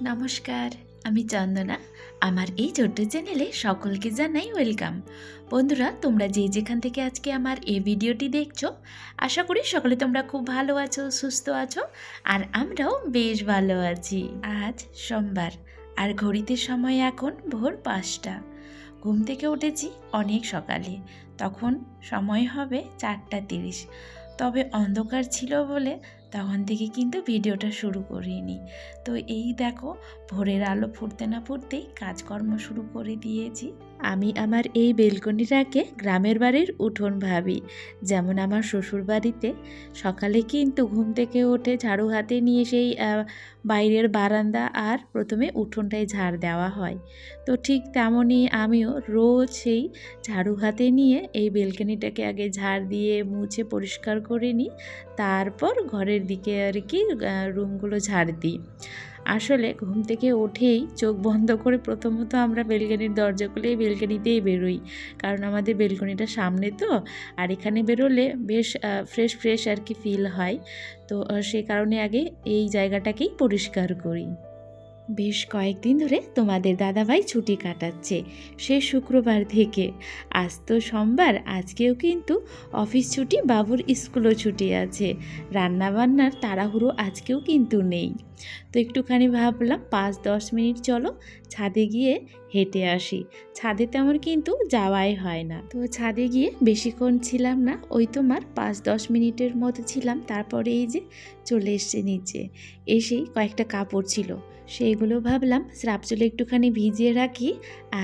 নমস্কার, আমি চন্দনা। আমার এই ছোট্ট চ্যানেলে সকলকে জানাই ওয়েলকাম। বন্ধুরা, তোমরা যে যেখান থেকে আজকে আমার এই ভিডিওটি দেখছো, আশা করি সকলে তোমরা খুব ভালো আছো, সুস্থ আছো, আর আমরাও বেশ ভালো আছি। আজ সোমবার, আর ঘড়িতে সময় এখন ভোর 5টা। ঘুম থেকে উঠেছি অনেক সকালে, তখন সময় হবে 4:30। তবে অন্ধকার ছিল বলে তখন থেকে কিন্তু ভিডিওটা শুরু করিনি। তো এই দেখো, ভোরের আলো ফুটতে না ফুটতেই কাজকর্ম শুরু করে দিয়েছি। আমি আমার এই বেলকনিটাকে গ্রামের বাড়ির উঠোন ভাবি। যেমন আমার শ্বশুর বাড়িতে সকালে কিন্তু ঘুম থেকে উঠে ঝাড়ু হাতে নিয়ে সেই বাইরের বারান্দা আর প্রথমে উঠোনটায় ঝাড় দেওয়া হয়। তো ঠিক তেমনই আমিও রোজ সেই ঝাড়ু হাতে নিয়ে এই বেলকনিটাকে আগে ঝাড় দিয়ে মুছে পরিষ্কার করে নিই, তারপর ঘরের দিকে আর কি রুমগুলো ঝাড় দিই। আসলে ঘুম থেকে উঠেই চোখ বন্ধ করে প্রথমত আমরা বেলকনির দরজা খুলে বেলকনিতেই বেরোই, কারণ আমাদের বেলকনিটা সামনে তো, আর এখানে বেরোলে বেশ ফ্রেশ ফ্রেশ আর কি ফিল হয়। তো সে কারণে আগে এই জায়গাটাকেই পরিষ্কার করি। বেশ কয়েকদিন ধরে তোমাদের দাদাভাই ছুটি কাটাচ্ছে, সে শুক্রবার থেকে। আজ তো সোমবার, আজকেও কিন্তু অফিস ছুটি, বাবুর স্কুলও ছুটি আছে। রান্নাবান্নার তাড়াহুড়ো আজকেও কিন্তু নেই। তো একটুখানি ভাবলাম 5-10 মিনিট চলো ছাদে গিয়ে হেঁটে আসি। ছাদে তেমন কিন্তু যাওয়াই হয় না। তো ছাদে গিয়ে বেশিক্ষণ ছিলাম না, ওই তোমার 5-10 মিনিটের মতো ছিলাম। তারপরে এই যে চলে এসছে নিচে। এসেই কয়েকটা কাপড় ছিল, সেইগুলো ভাবলাম স্রাপ জলে একটুখানি ভিজিয়ে রাখি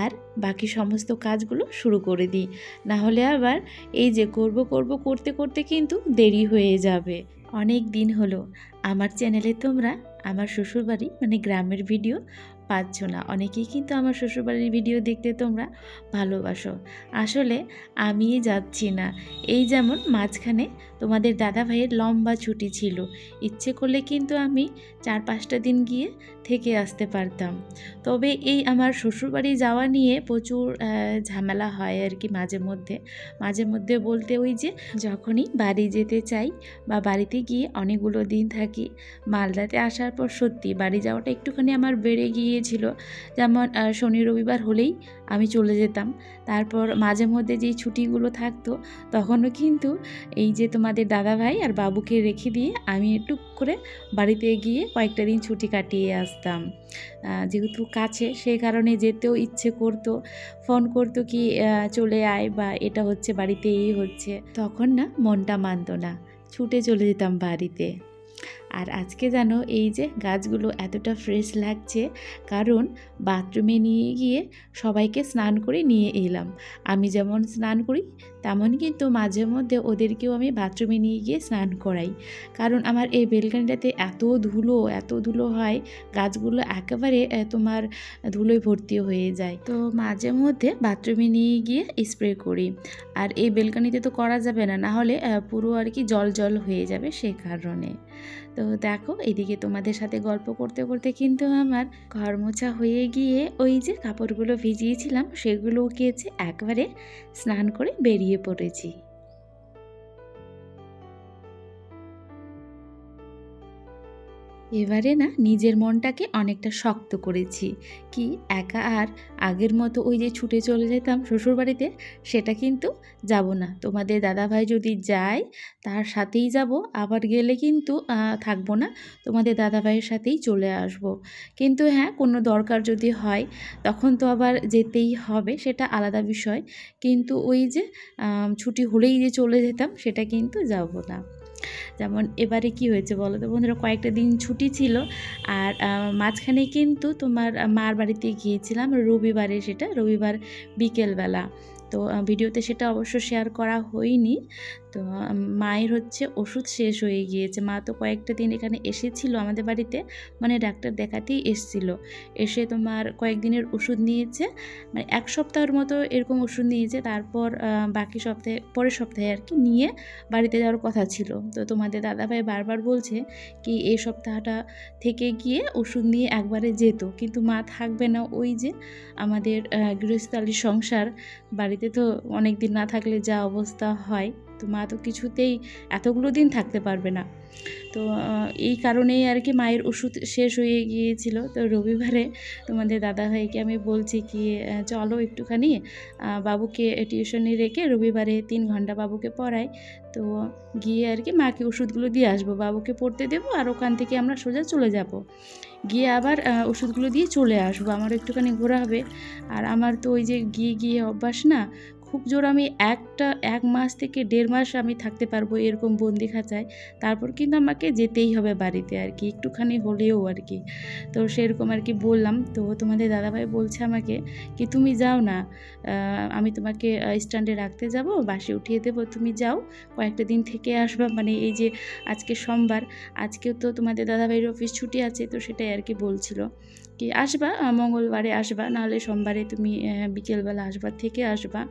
আর বাকি সমস্ত কাজগুলো শুরু করে দিই। না হলে আবার এই যে করতে করতে কিন্তু দেরি হয়ে যাবে। অনেক দিন হলো আমার চ্যানেলে তোমরা আমার শ্বশুরবাড়ি মানে গ্রামের ভিডিও পাচ্ছ না। অনেকেই কিন্তু আমার শ্বশুরবাড়ির ভিডিও দেখতে তোমরা ভালোবাসো। আসলে আমি যাচ্ছি না। এই যেমন মাঝখানে তোমাদের দাদা ভাইয়ের লম্বা ছুটি ছিল, ইচ্ছে করলে কিন্তু আমি 4-5টা দিন গিয়ে থেকে আসতে পারতাম। তবে এই আমার শ্বশুরবাড়ি যাওয়া নিয়ে প্রচুর ঝামেলা হয় আর কি মাঝে মধ্যে বলতে ওই যে যখনই বাড়ি যেতে চাই বা বাড়িতে গিয়ে অনেকগুলো দিন থাকি, মালদাতে আসার পর সত্যি বাড়ি যাওয়াটা একটুখানি আমার বেড়ে গিয়েছিল। যেমন শনি রবিবার হলেই আমি চলে যেতাম। তারপর মাঝে মধ্যে যেই ছুটিগুলো থাকতো তখনও কিন্তু এই যে তোমাদের দাদাভাই আর বাবুকে রেখে দিয়ে আমি একটু করে বাড়িতে গিয়ে কয়েকটা দিন ছুটি কাটিয়ে আসতাম। যেহেতু কাছে, সেই কারণে যেতেও ইচ্ছে করতো। ফোন করতো কি চলে আয়, বা এটা হচ্ছে বাড়িতে এই হচ্ছে, তখন না মনটা মানতো না, ছুটে চলে যেতাম বাড়িতে। আর আজকে জানো এই যে গাছগুলো এতটা ফ্রেশ লাগছে, কারণ বাথরুমে নিয়ে গিয়ে সবাইকে স্নান করে নিয়ে এলাম। আমি যেমন স্নান করি তেমন কিন্তু মাঝে মধ্যে ওদেরকেও আমি বাথরুমে নিয়ে গিয়ে স্নান করাই, কারণ আমার এই বেলকনিটাতে এত ধুলো হয়, গাছগুলো একেবারে তোমার ধুলোয় ভর্তি হয়ে যায়। তো মাঝে মধ্যে বাথরুমে নিয়ে গিয়ে স্প্রে করি। আর এই বেলকনিতে তো করা যাবে না, না হলে পুরো আর কি জল জল হয়ে যাবে, সেই কারণে। তো দেখো, এদিকে তোমাদের সাথে গল্প করতে করতে কিন্তু আমার ঘর মোছা হয়ে গিয়ে ওই যে কাপড়গুলো ভিজিয়েছিলাম সেগুলো কেচে একবারে স্নান করে বেরিয়ে পড়েছি। এবারে না নিজের মনটাকে অনেকটা শক্ত করেছি, কি একা আর আগের মতো ওই যে ছুটে চলে যেতাম শ্বশুরবাড়িতে, সেটা কিন্তু যাব না। তোমাদের দাদাভাই যদি যায় তার সাথেই যাব, আবার গেলে কিন্তু থাকবো না, তোমাদের দাদাভাইয়ের সাথেই চলে আসব। কিন্তু হ্যাঁ, কোনো দরকার যদি হয় তখন তো আবার যেতেই হবে, সেটা আলাদা বিষয়। কিন্তু ওই যে ছুটি হলেই যে চলে যেতাম সেটা কিন্তু যাব না। যেমন এবারে কি হয়েছে বলো তো বন্ধুরা, কয়েকটা দিন ছুটি ছিল, আর মাঝখানে কিন্তু তোমার মার বাড়িতে গিয়েছিলাম রবিবারে, সেটা রবিবার বিকেলবেলা। তো ভিডিওতে সেটা অবশ্য শেয়ার করা হয়নি। তো মায়ের হচ্ছে ওষুধ শেষ হয়ে গিয়েছে। মা তো কয়েকটা দিন এখানে এসেছিল আমাদের বাড়িতে, মানে ডাক্তার দেখাতেই এসেছিল। এসে তোমার কয়েকদিনের ওষুধ নিয়েছে, মানে 1 সপ্তাহের মতো এরকম ওষুধ নিয়েছে। তারপর বাকি সপ্তাহে, পরের সপ্তাহে আর কি নিয়ে বাড়িতে যাওয়ার কথা ছিল। তো তোমাদের দাদাভাই বারবার বলছে কি এই সপ্তাহটা থেকে গিয়ে ওষুধ নিয়ে একবারে যেত, কিন্তু মা থাকবে না। ওই যে আমাদের গৃহস্থালী সংসার, বাড়িতে তো অনেক দিন না থাকলে যা অবস্থা হয়, তো মা তো কিছুতেই এতগুলো দিন থাকতে পারবে না। তো এই কারণেই আর কি মায়ের ওষুধ শেষ হয়ে গিয়েছিল। তো রবিবারে তোমাদের দাদাভাইকে আমি বলছি কি চলো একটুখানি বাবুকে টিউশনে রেখে রবিবারে 3 ঘন্টা বাবুকে পড়াই। তো গিয়ে আর কি মাকে ওষুধগুলো দিয়ে আসবো, বাবুকে পড়তে দেবো আর ওখান থেকে আমরা সোজা চলে যাব। গিয়ে আবার ওষুধগুলো দিয়ে চলে আসবো, আমার একটুখানি ঘোরা হবে। আর আমার তো ওই যে গিয়ে গিয়ে অভ্যাস না, খুব জোর আমি 1 মাস থেকে 1.5 মাস আমি থাকতে পারবো এরকম বন্দি খাঁচায়। তারপর কিন্তু আমাকে যেতেই হবে বাড়িতে আর কি, একটুখানি হলেও আর কি। তো সেরকম আর কি বললাম। তো তোমাদের দাদাভাই বলছে আমাকে কি তুমি যাও না, আমি তোমাকে স্ট্যান্ডে রাখতে যাব, বাসে উঠিয়ে দেবো, তুমি যাও, কয়েকটা দিন থেকে আসবা। মানে এই যে আজকে সোমবার, আজকেও তো তোমাদের দাদাভাইয়ের অফিস ছুটি আছে, তো সেটাই আর কি বলছিল কি আসবা, মঙ্গলবারে আসবা, নাহলে সোমবারে তুমি বিকেলবেলা আসবা, থেকে আসবা।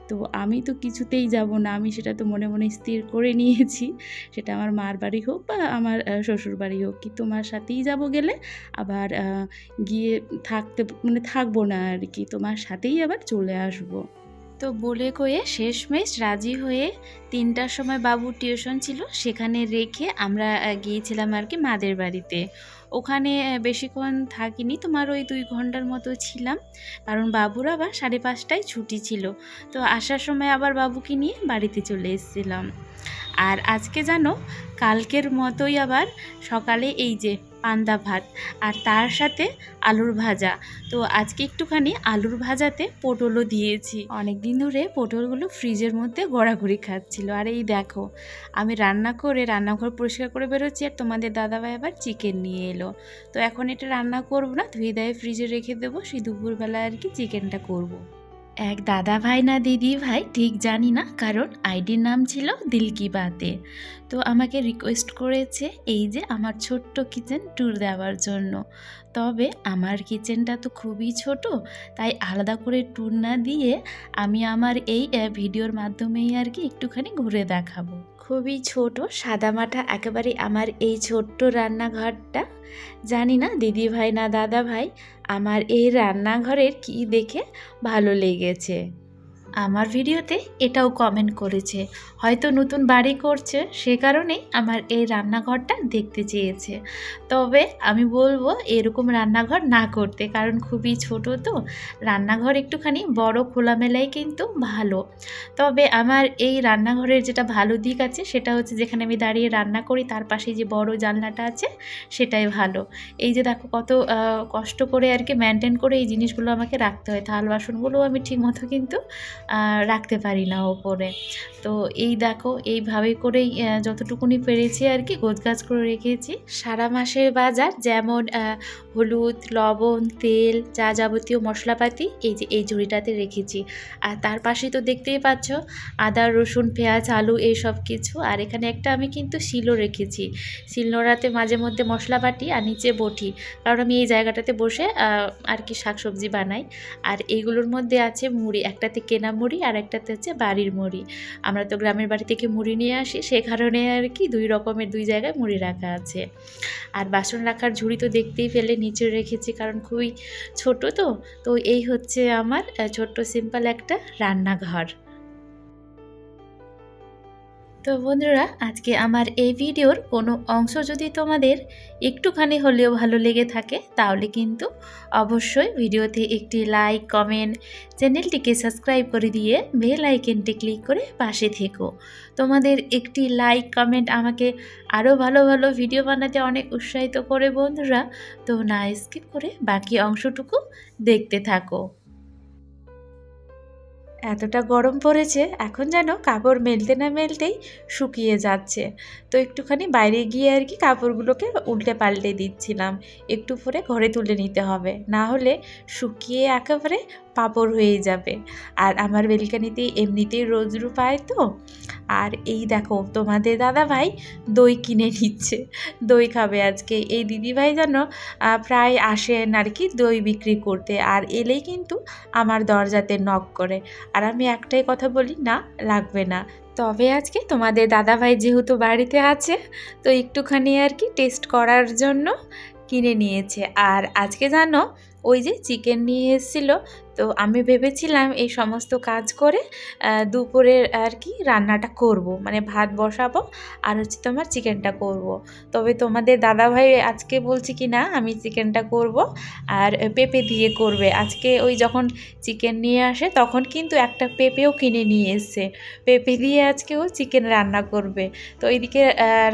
তো আমি তো কিছুতেই যাব না, আমি সেটা তো মনে মনে স্থির করে নিয়েছি, সেটা আমার মার বাড়ি হোক বা আমার শ্বশুর বাড়ি হোক, কি তোমার সাথেই যাব গেলে, আবার গিয়ে থাকবো না আর কি, তোমার সাথেই আবার চলে আসবো। তো বলে কয়ে শেষমেশ রাজি হয়ে 3টার সময় বাবুর টিউশন ছিল, সেখানে রেখে আমরা গিয়েছিলাম আর কি মাদের বাড়িতে। ওখানে বেশিক্ষণ থাকিনি, তোমার ওই 2 ঘন্টার মতো ছিলাম, কারণ বাবুর আবার 5:30টায় ছুটি ছিল। তো আসার সময় আবার বাবুকে নিয়ে বাড়িতে চলে এসেছিলাম। আর আজকে জানো, কালকের মতোই আবার সকালে এই যে পান্তা ভাত আর তার সাথে আলুর ভাজা। তো আজকে একটুখানি আলুর ভাজাতে পটলও দিয়েছি, অনেক দিন ধরে পটলগুলো ফ্রিজের মধ্যে গড়াগড়ি খাচ্ছিল। আর এই দেখো, আমি রান্না করে রান্নাঘর পরিষ্কার করে বেরোচ্ছি, আর তোমাদের দাদাভাই আবার চিকেন নিয়ে এলো। তো এখন এটা রান্না করবো না, ধুয়ে দেয় ফ্রিজে রেখে দেবো, সেই দুপুরবেলা আর কি চিকেনটা করবো। এক দাদা ভাই না দিদি ভাই ঠিক জানি না, কারণ আইডির নাম ছিল দিল কি বাতে। তো আমাকে রিকোয়েস্ট করেছে এই যে আমার ছোট্ট কিচেন ট্যুর দেওয়ার জন্য। তবে আমার কিচেনটা তো খুবই ছোট, তাই আলাদা করে ট্যুর না দিয়ে আমি আমার এই ভিডিওর মাধ্যমেই আর কি একটুখানি ঘুরে দেখাবো। খুবই ছোট সাদামাটা একেবারে আমার এই ছোট্ট রান্নাঘরটা। জানি না দিদি ভাই না দাদা ভাই আমার এই রান্নাঘরের কি দেখে ভালো লেগেছে। আমার ভিডিওতে এটাও কমেন্ট করেছে, হয়তো নতুন বাড়ি করছে সে কারণেই আমার এই রান্নাঘরটা দেখতে চেয়েছে। তবে আমি বলবো এরকম রান্নাঘর না করতে, কারণ খুবই ছোট, তো রান্নাঘর একটুখানি বড় খোলামেলাই কিন্তু ভালো। তবে আমার এই রান্নাঘরের যেটা ভালো দিক আছে সেটা হচ্ছে যেখানে আমি দাঁড়িয়ে রান্না করি তার পাশে যে বড় জানলাটা আছে সেটাই ভালো। এই যে দেখো কত কষ্ট করে আর কি মেনটেন করে এই জিনিসগুলো আমাকে রাখতে হয়, থাল বাসনগুলোও আমি ঠিকমতো কিন্তু রাখতে পারি না ওপরে। তো এই দেখো এইভাবে করেই যতটুকুনি পেরেছি আর কি গোছগাছ করে রেখেছি। সারা মাসের বাজার যেমন হলুদ, লবণ, তেল, যা যাবতীয় মশলাপাতি এই যে এই ঝুড়িটাতে রেখেছি। আর তার পাশে তো দেখতেই পাচ্ছ আদা, রসুন, পেঁয়াজ, আলু এই সব কিছু। আর এখানে একটা আমি কিন্তু শিলও রেখেছি, শিলনোড়াতে মাঝে মধ্যে মশলা বাটি আর নিচে বটি, কারণ আমি এই জায়গাটাতে বসে আর কি শাকসবজি বানাই। আর এইগুলোর মধ্যে আছে মুড়ি, একটাতে কেনা মুড়ি আর একটাতে হচ্ছে বাড়ির মুড়ি। আমরা তো গ্রামের বাড়ি থেকে মুড়ি নিয়ে আসি, সে কারণে আর কি 2 রকমের 2 জায়গায় মুড়ি রাখা আছে। আর বাসন রাখার ঝুড়ি তো দেখতেই পেলে নিচে রেখেছি, কারণ খুবই ছোট। তো এই হচ্ছে আমার ছোট্ট সিম্পল একটা রান্নাঘর। তো বন্ধুরা, আজকে আমার এই ভিডিওর কোনো অংশ যদি তোমাদের একটুখানি হলেও ভালো লেগে থাকে তাহলে কিন্তু অবশ্যই ভিডিওতে একটি লাইক, কমেন্ট, চ্যানেলটিকে সাবস্ক্রাইব করে দিয়ে বেল আইকনটি ক্লিক করে পাশে থেকো। তোমাদের একটি লাইক, কমেন্ট আমাকে আরও ভালো ভালো ভিডিও বানাতে অনেক উৎসাহিত করে বন্ধুরা। তো না স্কিপ করে বাকি অংশটুকু দেখতে থাকো। এতটা গরম পড়েছে, এখন যেন কাপড় মেলতে না মেলতেই শুকিয়ে যাচ্ছে। তো একটুখানি বাইরে গিয়ে আর কি কাপড়গুলোকে উল্টে পাল্টে দিচ্ছিলাম, একটু পরে ঘরে তুলে নিতে হবে, না হলে শুকিয়ে একেবারে পাপড় হয়ে যাবে। আর আমার বেলকানিতে এমনিতেই রোদ্রু পায় তো। আর এই দেখো তোমাদের দাদা ভাই দই কিনে নিচ্ছে, দই খাবে আজকে। এই দিদিভাই যেন প্রায় আসেন আর কি দই বিক্রি করতে, আর এলেই কিন্তু আমার দরজাতে নক করে, আর আমি একটাই কথা বলি, না লাগবে না। তবে আজকে তোমাদের দাদাভাই যেহেতু বাড়িতে আছে, তো একটুখানি আর কি টেস্ট করার জন্য কিনে নিয়েছে। আর আজকে জানো ওই যে চিকেন নিয়ে এসেছিলো, তো আমি ভেবেছিলাম এই সমস্ত কাজ করে দুপুরের আর কি রান্নাটা করব, মানে ভাত বসাবো আর হচ্ছে তোমার চিকেনটা করব। তবে তোমাদের দাদাভাই আজকে বলছে কি না আমি চিকেনটা করব আর পেঁপে দিয়ে করবে। আজকে ওই যখন চিকেন নিয়ে আসে তখন কিন্তু একটা পেঁপেও কিনে নিয়ে এসছে, পেঁপে দিয়ে আজকেও চিকেন রান্না করবে। তো এইদিকে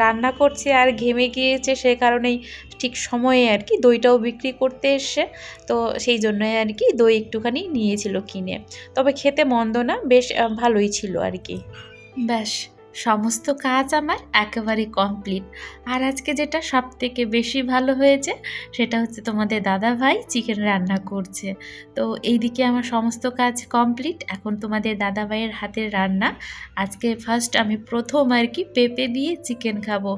রান্না করছে আর ঘেমে গিয়েছে, সে কারণেই ঠিক সময়ে আর কি দইটাও বিক্রি করতে এসছে। তো সেই জন্যই আর কি দই একটুখানি নিয়েছিল কিনে। তবে খেতে মন্দ না, বেশ ভালোই ছিল আর কি। ব্যাস, সমস্ত কাজ আমার একেবারে কমপ্লিট। আর আজকে যেটা সবথেকে বেশি ভালো হয়েছে সেটা হচ্ছে তোমাদের দাদাভাই চিকেন রান্না করছে। তো এইদিকে আমার সমস্ত কাজ কমপ্লিট, এখন তোমাদের দাদাভাইয়ের হাতের রান্না। আজকে ফার্স্ট আমি প্রথম আর কি পেঁপে দিয়ে চিকেন খাবো।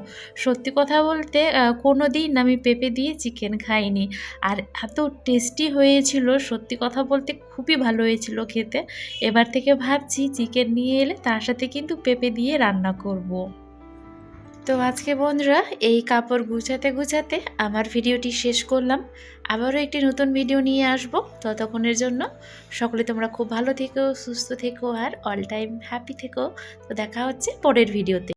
সত্যি কথা বলতে কোনো দিন আমি পেঁপে দিয়ে চিকেন খাইনি, আর এত টেস্টি হয়েছিল, সত্যি কথা বলতে খুবই ভালো হয়েছিল খেতে। এবার থেকে ভাবছি চিকেন নিয়ে এলে তার সাথে কিন্তু পেঁপে দিয়ে রান্না করব। তো আজকে বন্ধুরা এই কাপড় গুছাতে গুছাতে আমার ভিডিওটি শেষ করলাম। আবারও একটি নতুন ভিডিও নিয়ে আসব। ততক্ষণের জন্য সকলে তোমরা খুব ভালো থেকো, সুস্থ থেকো আর অল টাইম হ্যাপি থেকো। তো দেখা হচ্ছে পরের ভিডিওতে।